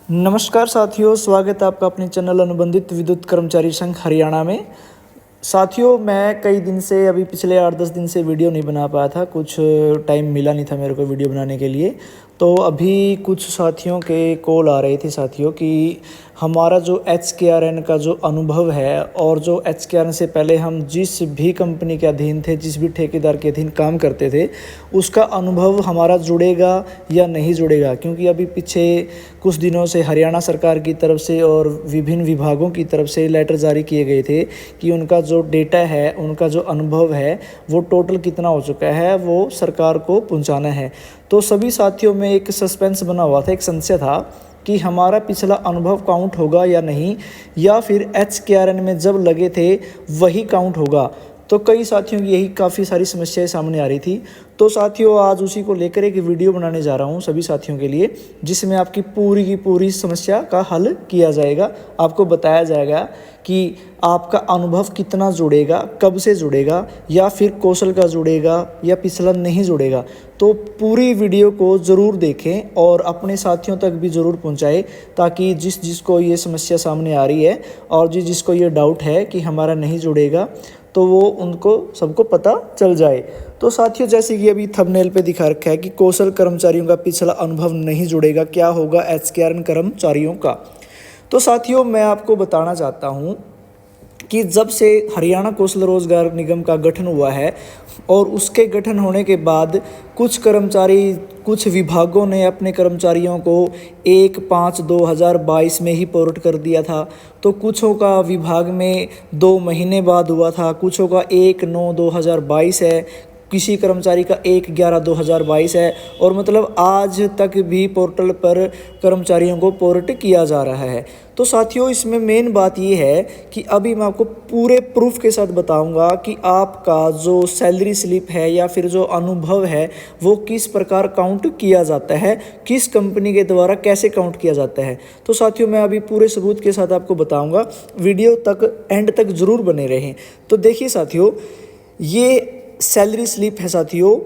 नमस्कार साथियों, स्वागत है आपका अपने चैनल अनुबंधित विद्युत कर्मचारी संघ हरियाणा में। साथियों, मैं कई दिन से अभी पिछले 8-10 दिन से वीडियो नहीं बना पाया था। कुछ टाइम मिला नहीं था मेरे को वीडियो बनाने के लिए। तो अभी कुछ साथियों के कॉल आ रहे थे साथियों कि हमारा जो HKRN का जो अनुभव है और जो HKRN से पहले हम जिस भी कंपनी के अधीन थे, जिस भी ठेकेदार के अधीन काम करते थे, उसका अनुभव हमारा जुड़ेगा या नहीं जुड़ेगा। क्योंकि अभी पीछे कुछ दिनों से हरियाणा सरकार की तरफ से और विभिन्न विभागों की तरफ से लेटर जारी किए गए थे कि उनका जो डेटा है, उनका जो अनुभव है, वो टोटल कितना हो चुका है, वो सरकार को पहुंचाना है। तो सभी साथियों में एक सस्पेंस बना हुआ था, एक संशय था कि हमारा पिछला अनुभव काउंट होगा या नहीं, या फिर HKRN में जब लगे थे वही काउंट होगा। तो कई साथियों की यही काफ़ी सारी समस्याएं सामने आ रही थी। तो साथियों, आज उसी को लेकर एक वीडियो बनाने जा रहा हूं सभी साथियों के लिए, जिसमें आपकी पूरी की पूरी समस्या का हल किया जाएगा। आपको बताया जाएगा कि आपका अनुभव कितना जुड़ेगा, कब से जुड़ेगा, या फिर कौशल का जुड़ेगा या पिछला नहीं जुड़ेगा। तो पूरी वीडियो को ज़रूर देखें और अपने साथियों तक भी ज़रूर पहुंचाएं, ताकि जिसको ये समस्या सामने आ रही है और जिसको ये डाउट है कि हमारा नहीं जुड़ेगा, तो वो उनको सबको पता चल जाए। तो साथियों, जैसे कि अभी थंबनेल पे दिखा रखा है कि कौशल कर्मचारियों का पिछला अनुभव नहीं जुड़ेगा, क्या होगा HKRN कर्मचारियों का। तो साथियों, मैं आपको बताना चाहता हूँ कि जब से हरियाणा कौशल रोजगार निगम का गठन हुआ है और उसके गठन होने के बाद कुछ विभागों ने अपने कर्मचारियों को 1/5/2022 में ही प्रोट कर दिया था। तो कुछों का विभाग में 2 महीने बाद हुआ था, कुछों का 1/9/2022 है, किसी कर्मचारी का 1/11/2022 है, और मतलब आज तक भी पोर्टल पर कर्मचारियों को पोर्ट किया जा रहा है। तो साथियों, इसमें मेन बात ये है कि अभी मैं आपको पूरे प्रूफ के साथ बताऊंगा कि आपका जो सैलरी स्लिप है या फिर जो अनुभव है, वो किस प्रकार काउंट किया जाता है, किस कंपनी के द्वारा कैसे काउंट किया जाता है। तो साथियों, मैं अभी पूरे सबूत के साथ आपको बताऊंगा, वीडियो तक एंड तक ज़रूर बने रहें। तो देखिए साथियों, ये सैलरी स्लिप है साथियों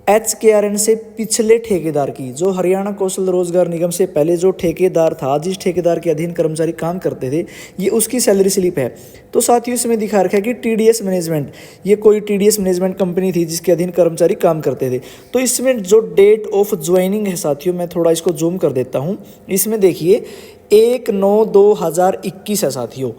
HKRN से पिछले ठेकेदार की, जो हरियाणा कौशल रोजगार निगम से पहले जो ठेकेदार था, जिस ठेकेदार के अधीन कर्मचारी काम करते थे, ये उसकी सैलरी स्लिप है। तो साथियों, इसमें दिखा रखा है कि TDS मैनेजमेंट, ये कोई TDS मैनेजमेंट कंपनी थी जिसके अधीन कर्मचारी काम करते थे। तो इसमें जो डेट ऑफ ज्वाइनिंग है साथियों, मैं थोड़ा इसको जूम कर देता हूँ। इसमें देखिए 1/9/2021 है साथियों,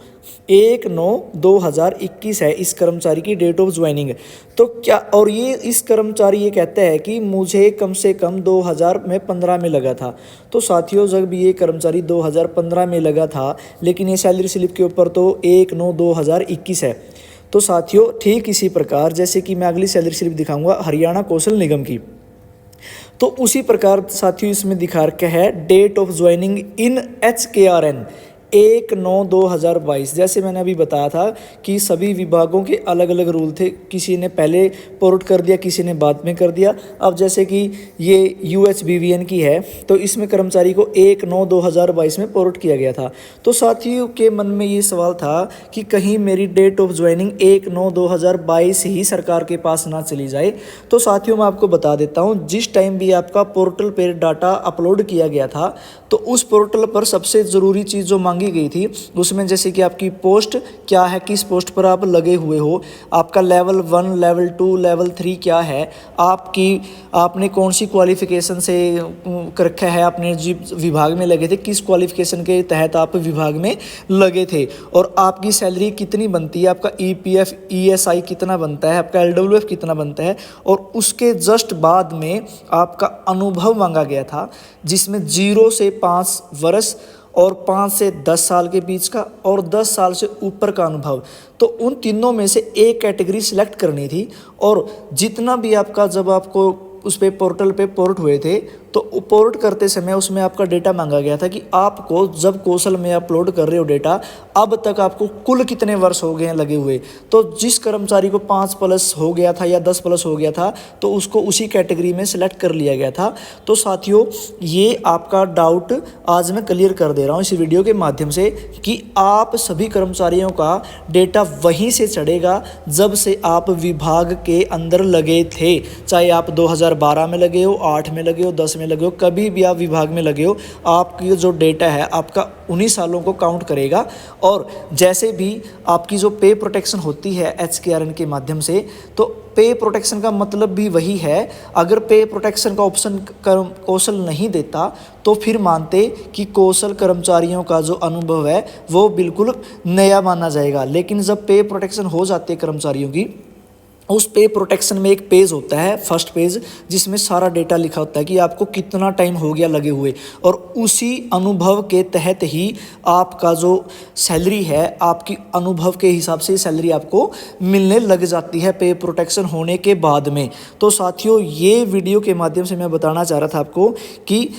1/9/2021 है इस कर्मचारी की डेट ऑफ ज्वाइनिंग। तो क्या, और ये इस कर्मचारी ये कहता है कि मुझे कम से कम 2015 में लगा था। तो साथियों, जब ये कर्मचारी 2015 में लगा था, लेकिन ये सैलरी स्लिप के ऊपर तो 1/9/2021 है। तो साथियों, ठीक इसी प्रकार जैसे कि मैं अगली सैलरी स्लिप दिखाऊंगा हरियाणा कौशल निगम की, तो उसी प्रकार साथियों इसमें दिखा रखा है date of joining in HKRN 1/9/2022। जैसे मैंने अभी बताया था कि सभी विभागों के अलग अलग रूल थे, किसी ने पहले पोर्ट कर दिया, किसी ने बाद में कर दिया। अब जैसे कि ये UHBVN की है, तो इसमें कर्मचारी को 1/9/2022 में पोर्ट किया गया था। तो साथियों के मन में ये सवाल था कि कहीं मेरी डेट ऑफ ज्वाइनिंग 1/9/2022 ही सरकार के पास ना चली जाए। तो साथियों, मैं आपको बता देता हूँ, जिस टाइम भी आपका पोर्टल पर डाटा अपलोड किया गया था, तो उस पोर्टल पर सबसे ज़रूरी चीज़ जो मांगी गई थी, उसमें जैसे कि आपकी पोस्ट क्या है, किस पोस्ट पर आप लगे हुए हो, आपका लेवल 1, लेवल 2, लेवल 3 क्या है, आपने कौन सी क्वालिफिकेशन से कर रखा है, आपने जिस विभाग में लगे थे किस क्वालिफिकेशन के तहत आप विभाग में लगे थे, और आपकी सैलरी कितनी बनती है, आपका EPF ESI कितना बनता है, आपका LWF कितना बनता है। और उसके जस्ट बाद में आपका अनुभव मांगा गया था, जिसमें 0 से 5 वर्ष और 5 से 10 साल के बीच का और 10 साल से ऊपर का अनुभव। तो उन तीनों में से एक कैटेगरी सिलेक्ट करनी थी, और जितना भी आपका, जब आपको उस पे पोर्टल पे पोर्ट हुए थे, तो पोर्ट करते समय उसमें आपका डेटा मांगा गया था कि आपको जब कौशल में अपलोड कर रहे हो डेटा, अब तक आपको कुल कितने वर्ष हो गए हैं लगे हुए। तो जिस कर्मचारी को 5+ हो गया था या 10+ हो गया था, तो उसको उसी कैटेगरी में सिलेक्ट कर लिया गया था। तो साथियों, ये आपका डाउट आज मैं क्लियर कर दे रहा हूँ इस वीडियो के माध्यम से कि आप सभी कर्मचारियों का डेटा वहीं से चढ़ेगा जब से आप विभाग के अंदर लगे थे, चाहे आप 2012 में लगे हो, 8 में लगे हो, 10 में लगे हो, कभी भी आप विभाग में लगे हो, आपकी जो डेटा है आपका उन्हीं सालों को काउंट करेगा। और जैसे भी आपकी जो पे प्रोटेक्शन होती है HKRN के माध्यम से, तो पे प्रोटेक्शन का मतलब भी वही है। अगर पे प्रोटेक्शन का ऑप्शन कौशल नहीं देता तो फिर मानते कि कौशल कर्मचारियों का जो अनुभव है वो बिल्कुल नया माना जाएगा। लेकिन जब पे प्रोटेक्शन हो जाती है कर्मचारियों की, उस पे प्रोटेक्शन में एक पेज होता है, फर्स्ट पेज, जिसमें सारा डेटा लिखा होता है कि आपको कितना टाइम हो गया लगे हुए, और उसी अनुभव के तहत ही आपका जो सैलरी है, आपकी अनुभव के हिसाब से सैलरी आपको मिलने लग जाती है पे प्रोटेक्शन होने के बाद में। तो साथियों, ये वीडियो के माध्यम से मैं बताना चाह रहा था आपको कि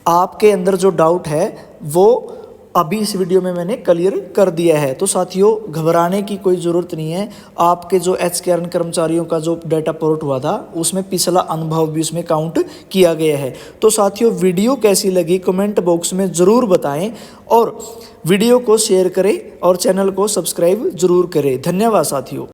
आपके अंदर जो डाउट है वो अभी इस वीडियो में मैंने क्लियर कर दिया है। तो साथियों, घबराने की कोई ज़रूरत नहीं है। आपके जो HKRN कर्मचारियों का जो डाटा पोर्ट हुआ था उसमें पिछला अनुभव भी उसमें काउंट किया गया है। तो साथियों, वीडियो कैसी लगी कमेंट बॉक्स में ज़रूर बताएं, और वीडियो को शेयर करें और चैनल को सब्सक्राइब ज़रूर करें। धन्यवाद साथियों।